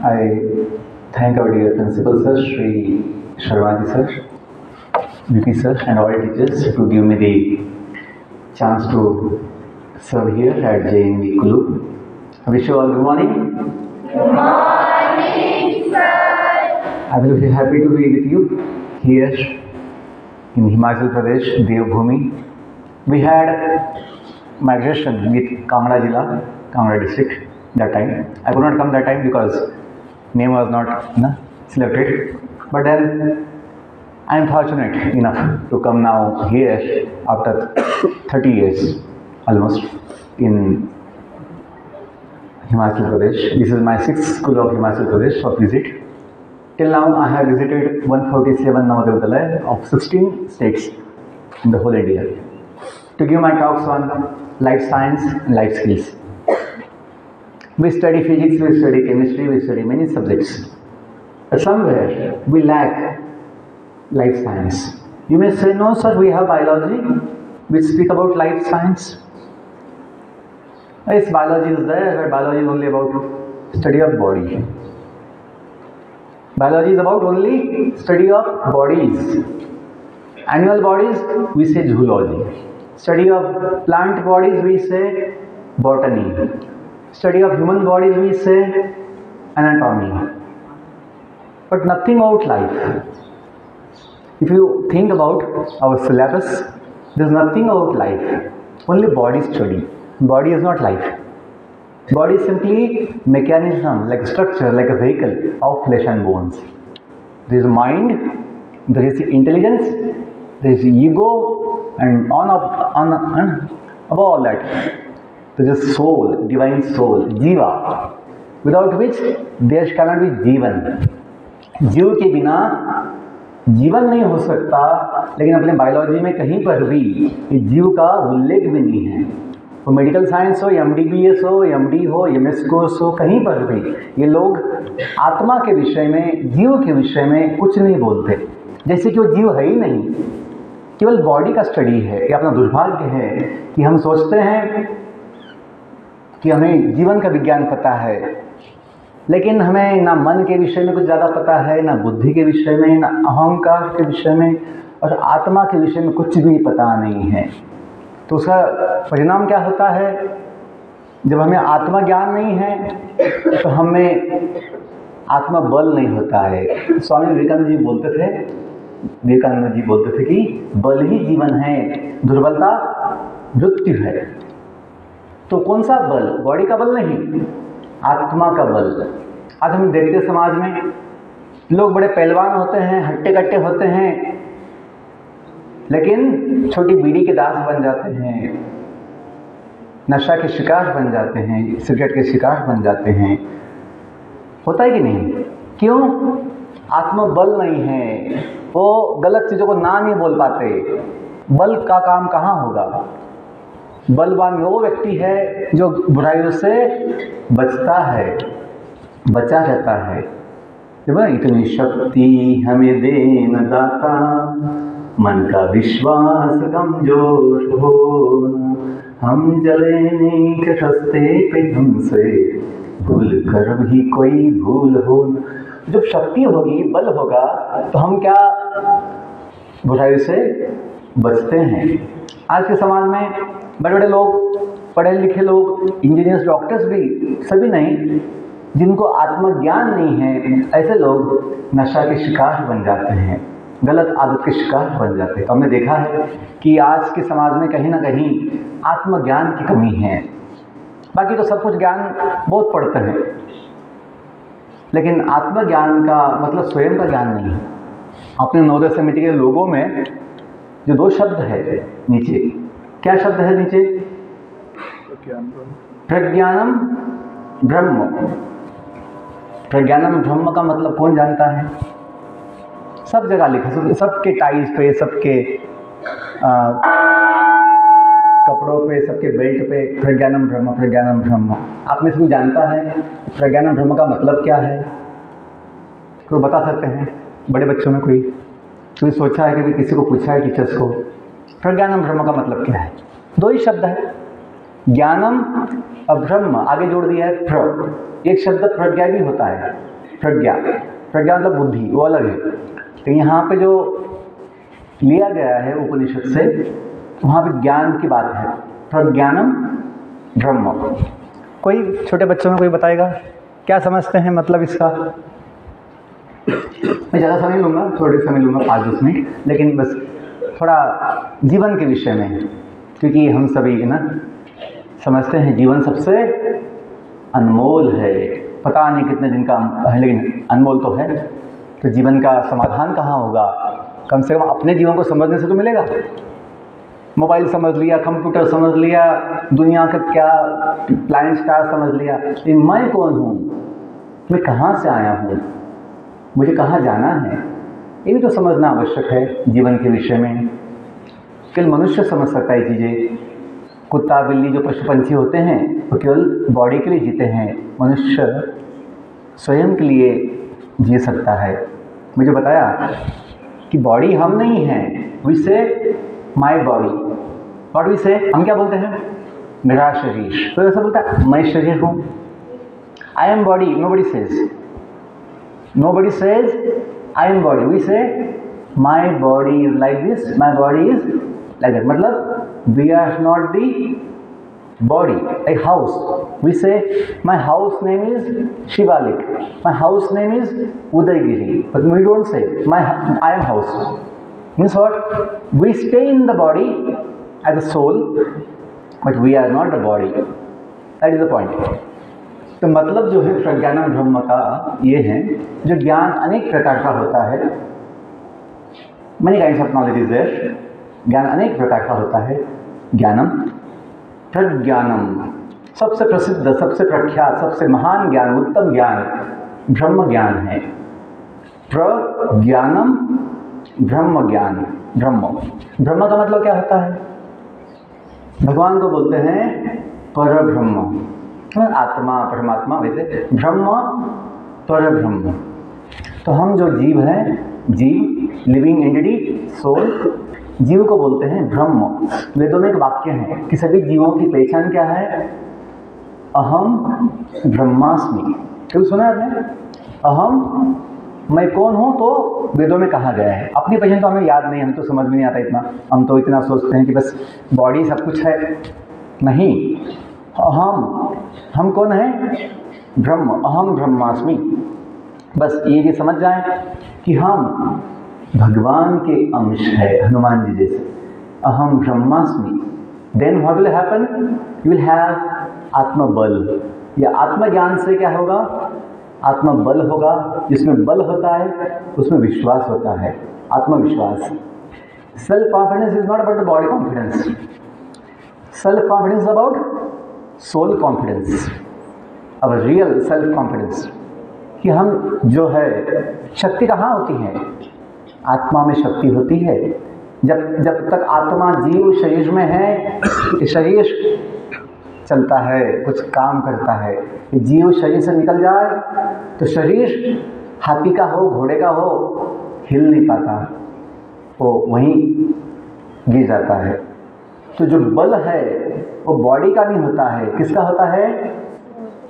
I thank our dear principal sir, Shri Sharmaji sir, VP sir, and all teachers to give me the chance to serve here at JNV Kulu. I wish you all good morning. Good morning, sir. I will be happy to be with you here in Himachal Pradesh, Devbhumi. We had migration with Kangra Jilla, Kangra district that time. I could not come that time because name was not selected. But then I am fortunate enough to come now here after 30 years almost in Himachal Pradesh. This is my 6th school of Himachal Pradesh of visit. Till now I have visited 147 Navodaya Vidyalaya of 16 states in the whole India to give my talks on life science and life skills. We study physics, we study chemistry, we study many subjects. But somewhere we lack life science. You may say, no sir, we have biology, which speak about life science. Yes, biology is there, but biology is only about study of body. Biology is about only study of bodies. Animal bodies, we say zoology. Study of plant bodies, we say botany. Study of human bodies, we say anatomy. But nothing about life. If you think about our syllabus, there is nothing about life. Only body study. Body is not life. Body is simply mechanism, like a structure, like a vehicle of flesh and bones. There is mind, there is intelligence, there is ego, and above all that, there is soul, divine soul, jiva, without which there cannot be जीवन. जीव के बिना जीवन नहीं हो सकता, लेकिन अपने बायोलॉजी में कहीं पर भी जीव का उल्लेख भी नहीं है. वो मेडिकल साइंस हो, MDBS हो, MD हो, MS कोर्स हो, कहीं पर भी ये लोग आत्मा के विषय में, जीव के विषय में कुछ नहीं बोलते, जैसे कि वो जीव है ही नहीं. केवल बॉडी का स्टडी है. ये अपना दुर्भाग्य है कि हम सोचते हैं कि हमें जीवन का विज्ञान पता है, लेकिन हमें ना मन के विषय में कुछ ज़्यादा पता है, ना बुद्धि के विषय में, ना अहंकार के विषय में, और आत्मा के विषय में कुछ भी पता नहीं है. तो उसका परिणाम क्या होता है? जब हमें आत्मा ज्ञान नहीं है तो हमें आत्मा बल नहीं होता है. स्वामी विवेकानंद जी बोलते थे कि बल ही जीवन है, दुर्बलता मृत्यु है. तो कौन सा बल? बॉडी का बल नहीं, आत्मा का बल. आज हम देखते समाज में लोग बड़े पहलवान होते हैं, हट्टे कट्टे होते हैं, लेकिन छोटी बीड़ी के दास बन जाते हैं, नशा के शिकार बन जाते हैं, सिगरेट के शिकार बन जाते हैं. होता है कि नहीं? क्यों? आत्मबल नहीं है. वो गलत चीज़ों को ना नहीं बोल पाते. बल का काम कहाँ होगा? बलवान वो व्यक्ति है जो बुराइयों से बचता है, बचा रहता है. जब इतनी शक्ति हमें देन दाता, मन का विश्वास कमजोर हो, हम चले नेक रास्ते पे तुमसे, भूल कर भी कोई भूल हो. जब शक्ति होगी, बल होगा, तो हम क्या बुराई से बचते हैं. आज के समाज में बड़े बड़े लोग, पढ़े लिखे लोग, इंजीनियर्स, डॉक्टर्स भी, सभी नहीं, जिनको आत्मज्ञान नहीं है, ऐसे लोग नशा के शिकार बन जाते हैं, गलत आदत के शिकार बन जाते हैं. तो हमने देखा है कि आज के समाज में कहीं ना कहीं आत्मज्ञान की कमी है. बाकी तो सब कुछ ज्ञान बहुत पढ़ते हैं, लेकिन आत्मज्ञान का मतलब स्वयं का ज्ञान नहीं है. अपने नवोदय समिति के लोगों में जो 2 शब्द है नीचे, क्या शब्द है नीचे? प्रज्ञानम ब्रह्म. प्रज्ञानम ब्रह्म का मतलब कौन जानता है? सब जगह लिखा, सबके टाइज पे, सबके कपड़ों पे, सबके बेल्ट पे प्रज्ञानम ब्रह्म, प्रज्ञानम ब्रह्म. आप में से कोई जानता है प्रज्ञानम ब्रह्म का मतलब क्या है? कोई बता सकते हैं? बड़े बच्चों में कोई सोचा है कि किसी को पूछा है टीचर्स को प्रज्ञानम ब्रह्म का मतलब क्या है? 2 ही शब्द है, ज्ञानम और ब्रह्म, आगे जोड़ दिया है प्र. एक शब्द प्रज्ञा भी होता है. प्रज्ञा, प्रज्ञा मतलब बुद्धि, वो अलग है। तो यहाँ पे जो लिया गया है उपनिषद से, वहाँ पे ज्ञान की बात है, प्रज्ञानम ब्रह्म। कोई छोटे बच्चों में कोई बताएगा क्या समझते हैं मतलब इसका? मैं ज़्यादा समय लूँगा, थोड़े समय लूँगा, 5-10 मिनट, लेकिन बस थोड़ा जीवन के विषय में, क्योंकि हम सभी ना समझते हैं जीवन सबसे अनमोल है। पता नहीं कितने दिन का है, लेकिन अनमोल तो है। तो जीवन का समाधान कहाँ होगा? कम से कम अपने जीवन को समझने से तो मिलेगा। मोबाइल समझ लिया, कंप्यूटर समझ लिया, दुनिया का क्या प्लैनेट स्टार समझ लिया, लेकिन मैं कौन हूँ, मैं कहाँ से आया हूँ, मुझे कहाँ जाना है, ये भी तो समझना आवश्यक है जीवन के विषय में। केवल मनुष्य समझ सकता है चीज़ें। कुत्ता बिल्ली जो पशु पंछी होते हैं वो केवल बॉडी के लिए जीते हैं, मनुष्य स्वयं के लिए जी सकता है। मुझे बताया कि बॉडी हम नहीं हैं, we say my body, what we से, हम क्या बोलते हैं? मेरा शरीर। तो ऐसा बोलता है मैं शरीर हूँ, I am body. Nobody says I am body, we say my body is like this, my body is like that. मतलब we are not the body, like house. We say my house name is Shivalik, my house name is Udaygiri, but we don't say I am house. Means what? We stay in the body as a soul, but we are not the body. That is the point. तो मतलब जो है प्रज्ञानम ब्रह्म का ये है, जो ज्ञान अनेक प्रकार का होता है, many kinds of knowledge is there, ज्ञान अनेक प्रकार का होता है। ज्ञानम प्रज्ञानम, सबसे प्रसिद्ध, सबसे प्रख्यात, सबसे महान ज्ञान, उत्तम ज्ञान ब्रह्म ज्ञान है। प्रज्ञानम ब्रह्म ज्ञान। ब्रह्म, ब्रह्म का मतलब क्या होता है? भगवान को बोलते हैं पर ब्रह्म, आत्मा परमात्मा, वैसे ब्रह्म पर ब्रह्म। तो हम जो जीव हैं, जीव लिविंग एंटिटी, सोल, जीव को बोलते हैं ब्रह्म। वेदों में एक वाक्य है कि सभी जीवों की पहचान क्या है? अहम ब्रह्मास्मि। क्यों सुना आपने? अहम, मैं कौन हूँ, तो वेदों में कहा गया है। अपनी पहचान तो हमें याद नहीं, हमें तो समझ में नहीं आता इतना। हम तो इतना सोचते हैं कि बस बॉडी सब कुछ है। नहीं, हम कौन है? ब्रह्म, अहम ब्रह्मास्मि। बस ये समझ जाएं कि हम भगवान के अंश है, हनुमान जी जैसे। अहम ब्रह्मास्मि। Then what will happen? You will have आत्मबल। या आत्मज्ञान से क्या होगा? आत्मबल होगा। जिसमें बल होता है उसमें विश्वास होता है, आत्मविश्वास। Self confidence is not about the body confidence, self confidence is about soul confidence, अब रियल सेल्फ कॉन्फिडेंस। कि हम जो है, शक्ति कहाँ होती है? आत्मा में शक्ति होती है। जब तक आत्मा जीव शरीर में है, शरीर चलता है, कुछ काम करता है। जीव शरीर से निकल जाए तो शरीर हाथी का हो, घोड़े का हो, हिल नहीं पाता, वो वहीं गिर जाता है। तो जो बल है वो बॉडी का नहीं होता है, किसका होता है?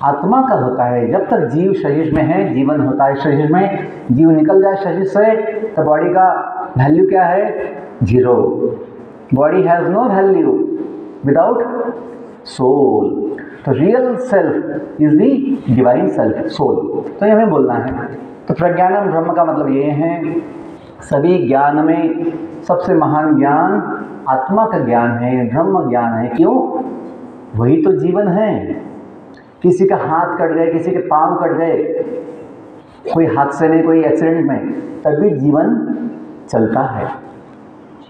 आत्मा का होता है। जब तक जीव शरीर में है, जीवन होता है शरीर में। जीव निकल जाए शरीर से तो बॉडी का वैल्यू क्या है? 0। Body has no value without soul. तो real self is the divine self, soul. तो ये हमें बोलना है। तो प्रज्ञानम ब्रह्म का मतलब ये है, सभी ज्ञान में सबसे महान ज्ञान आत्मा का ज्ञान है, ब्रह्म ज्ञान है। क्यों? वही तो जीवन है। किसी का हाथ कट गए, किसी के पांव कट गए, कोई हादसे में, कोई एक्सीडेंट में, तब भी जीवन चलता है।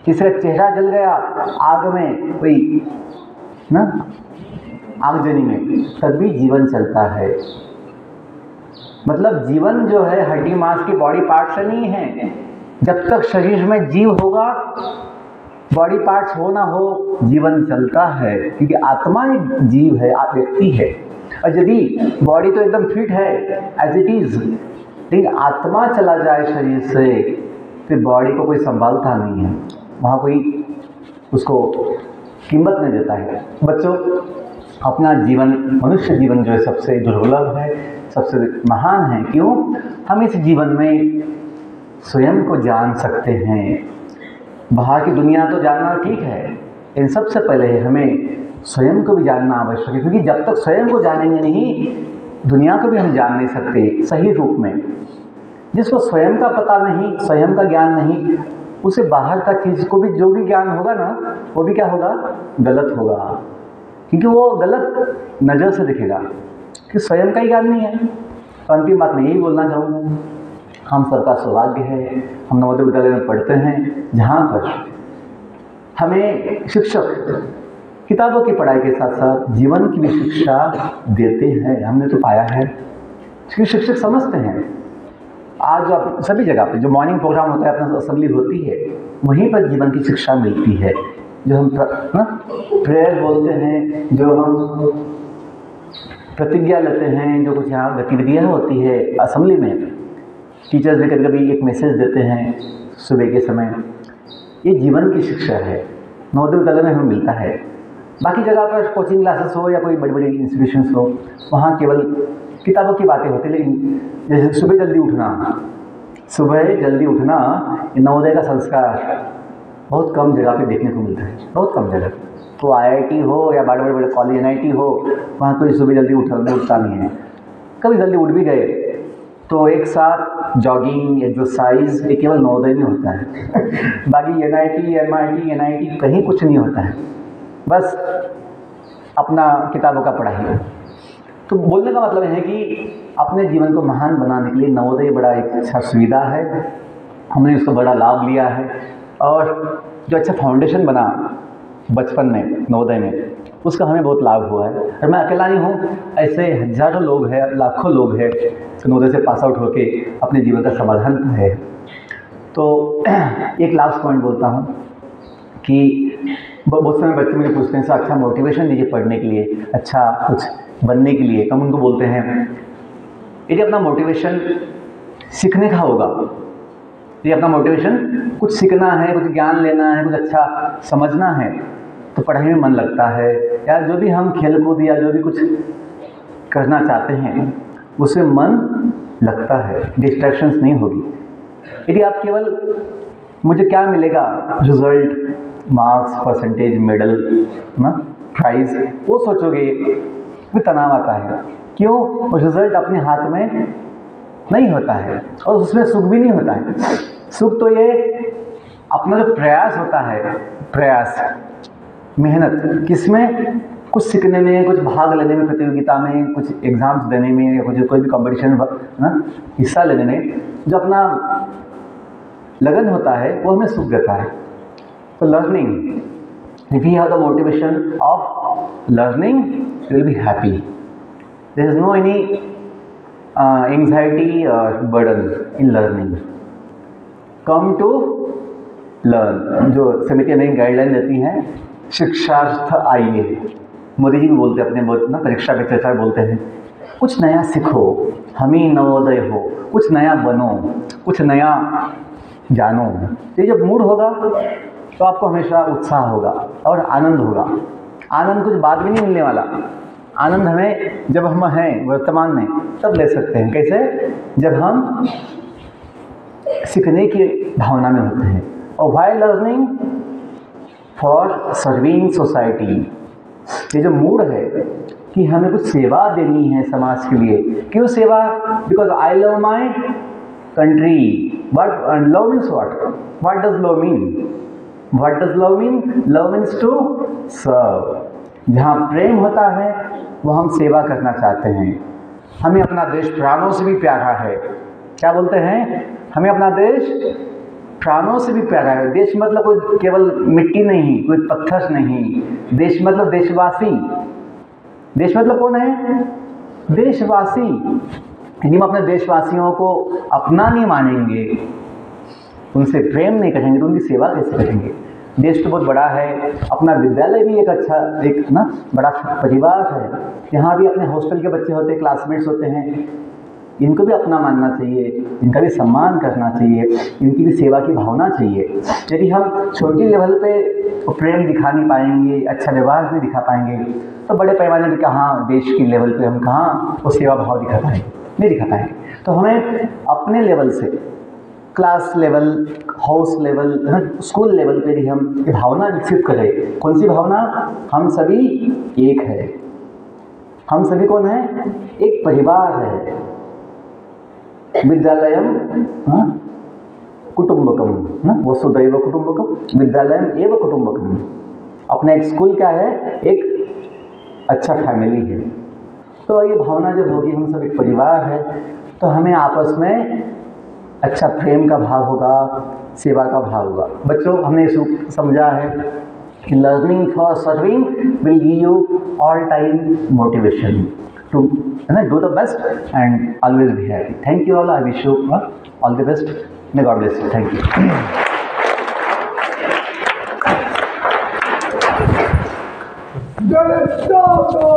किसी का चेहरा जल गया आग में, कोई ना आगजनी में, तब भी जीवन चलता है। मतलब जीवन जो है हड्डी मांस की बॉडी पार्ट से नहीं है। जब तक शरीर में जीव होगा, बॉडी पार्ट्स हो ना हो, जीवन चलता है। क्योंकि आत्मा एक जीव है, आप व्यक्ति है। और यदि बॉडी तो एकदम फिट है एज इट इज, लेकिन आत्मा चला जाए शरीर से, फिर बॉडी को कोई संभालता नहीं है, वहाँ कोई उसको कीमत नहीं देता है। बच्चों, अपना जीवन, मनुष्य जीवन जो है सबसे दुर्लभ है, सबसे महान है। क्यों? हम इस जीवन में स्वयं को जान सकते हैं। बाहर की दुनिया तो जानना ठीक है, इन सबसे पहले हमें स्वयं को भी जानना आवश्यक है, क्योंकि जब तक स्वयं को जानेंगे नहीं, दुनिया को भी हम जान नहीं सकते सही रूप में। जिसको स्वयं का पता नहीं, स्वयं का ज्ञान नहीं, उसे बाहर का चीज़ को भी जो भी ज्ञान होगा ना, वो भी क्या होगा? गलत होगा, क्योंकि वो गलत नज़र से दिखेगा कि स्वयं का ही ज्ञान नहीं है। तो अंतिम बात मैं यही बोलना चाहूँगा, हम सबका सौभाग्य है, हम नवोदय विद्यालय में पढ़ते हैं, जहाँ पर हमें शिक्षक किताबों की पढ़ाई के साथ साथ जीवन की भी शिक्षा देते हैं। हमने तो पाया है कि शिक्षक समझते हैं। आज जो सभी जगह पे जो मॉर्निंग प्रोग्राम होता है, अपना असेंबली होती है, वहीं पर जीवन की शिक्षा मिलती है। जो हम प्रेयर बोलते हैं, जो हम प्रतिज्ञा लेते हैं, जो कुछ यहाँ गतिविधियाँ होती है असेंबली में, टीचर्स भी कभी कभी एक मैसेज देते हैं सुबह के समय, ये जीवन की शिक्षा है, नवोदय विद्यालय में हमें मिलता है। बाकी जगह पर कोचिंग क्लासेस हो या कोई बड़ी बड़ी इंस्टीट्यूशंस हो, वहाँ केवल किताबों की बातें होती है। लेकिन जैसे सुबह जल्दी उठना, नवोदय का संस्कार बहुत कम जगह पे देखने को मिलता है, बहुत कम जगह। तो IIT हो या बड़े बड़े कॉलेज NIT हो, वहाँ कोई सुबह जल्दी उठता नहीं है। कभी जल्दी उठ भी गए तो एक साथ जॉगिंग, एक्सरसाइज ये केवल नवोदय में होता है। बाकी NIT, MIT, NIT कहीं कुछ नहीं होता है, बस अपना किताबों का पढ़ाई। तो बोलने का मतलब है कि अपने जीवन को महान बनाने के लिए नवोदय बड़ा एक अच्छा सुविधा है, हमने उसका बड़ा लाभ लिया है। और जो अच्छा फाउंडेशन बना बचपन में नवोदय में, उसका हमें बहुत लाभ हुआ है। और मैं अकेला नहीं हूँ, ऐसे हजारों लोग हैं, लाखों लोग हैं नवोदय से पास आउट होके अपने जीवन का समाधान है। तो एक लास्ट पॉइंट बोलता हूँ कि बहुत समय बच्चे मुझे पूछते हैं, अच्छा मोटिवेशन दीजिए पढ़ने के लिए, अच्छा कुछ बनने के लिए। हम उनको बोलते हैं, यदि अपना मोटिवेशन सीखने का होगा, यदि अपना मोटिवेशन कुछ सीखना है, कुछ ज्ञान लेना है, कुछ अच्छा समझना है, तो पढ़ाई में मन लगता है, या जो भी हम खेल कूद या जो भी कुछ करना चाहते हैं उसमें मन लगता है, डिस्ट्रैक्शंस नहीं होगी। यदि आप केवल मुझे क्या मिलेगा, रिजल्ट, मार्क्स, परसेंटेज, मेडल ना, प्राइज, वो सोचोगे भी तनाव आता है। क्यों? वो रिजल्ट अपने हाथ में नहीं होता है और उसमें सुख भी नहीं होता है। सुख तो ये अपना जो प्रयास होता है, प्रयास, मेहनत, किसमें? कुछ सीखने में, कुछ भाग लेने में, प्रतियोगिता में, कुछ एग्जाम्स देने में, या कुछ कोई भी कंपटीशन ना हिस्सा लेने में, जो अपना लगन होता है वो हमें सुख देता है। तो learning, if you have the motivation of learning, you will be happy. There is no any anxiety or burden in learning. Come to learn. जो समिति नई गाइडलाइन देती हैं, शिक्षार्थ आइए, मोदी जी भी बोलते हैं अपने बहुत ना, परीक्षा पे चर्चा बोलते हैं, कुछ नया सीखो, हम ही नवोदय हो, कुछ नया बनो, कुछ नया जानो। ये जब मूड होगा तो आपको हमेशा उत्साह होगा और आनंद होगा। आनंद कुछ बाद में नहीं मिलने वाला, आनंद हमें जब हम हैं वर्तमान में तब ले सकते हैं। कैसे? जब हम सीखने की भावना में होते हैं। और why learning? For serving society. ये जो मूड है कि हमें कुछ सेवा देनी है समाज के लिए। क्यों सेवा? Because I love my country. But love means what does love mean? What does love mean? Love means to serve. जहाँ प्रेम होता है वो हम सेवा करना चाहते हैं। हमें अपना देश प्राणों से भी प्यारा है। क्या बोलते हैं? हमें अपना देश प्राणों से भी प्यारा है। देश मतलब कोई केवल मिट्टी नहीं, कोई पत्थर नहीं। देश मतलब देशवासी। देश मतलब कौन है? देशवासी। यदि हम अपने देशवासियों को अपना नहीं मानेंगे, उनसे प्रेम नहीं करेंगे, तो उनकी सेवा कैसे करेंगे? देश तो बहुत बड़ा है, अपना विद्यालय भी एक अच्छा एक ना बड़ा परिवार है। यहाँ भी अपने हॉस्टल के बच्चे होते हैं, क्लासमेट्स होते हैं, इनको भी अपना मानना चाहिए, इनका भी सम्मान करना चाहिए, इनकी भी सेवा की भावना चाहिए। यदि हम छोटी लेवल पे प्रेम दिखा नहीं पाएंगे, अच्छा व्यवहार नहीं दिखा पाएंगे, तो बड़े पैमाने पर कहाँ देश की लेवल पे हम कहाँ वो सेवा भाव दिखा पाएंगे, नहीं दिखा पाएंगे। तो हमें अपने लेवल से, class level, house level, school level पे भी हम ये भावना विकसित करें। कौन सी भावना? हम सभी एक है। हम सभी कौन है? एक परिवार है। विद्यालयम कुटुंबकम, वसुधैव कुटुंबकम, विद्यालयम एव कुटुंबकम। अपना एक स्कूल क्या है? एक अच्छा फैमिली है। तो ये भावना जब होगी, हम सब एक परिवार है, तो हमें आपस में अच्छा प्रेम का भाव होगा, सेवा का भाव होगा। बच्चों, हमने समझा है कि learning for serving will give you all time motivation to do the best and always be happy. Thank you all. I wish you all the best. May God bless you. Thank you. Gustavo!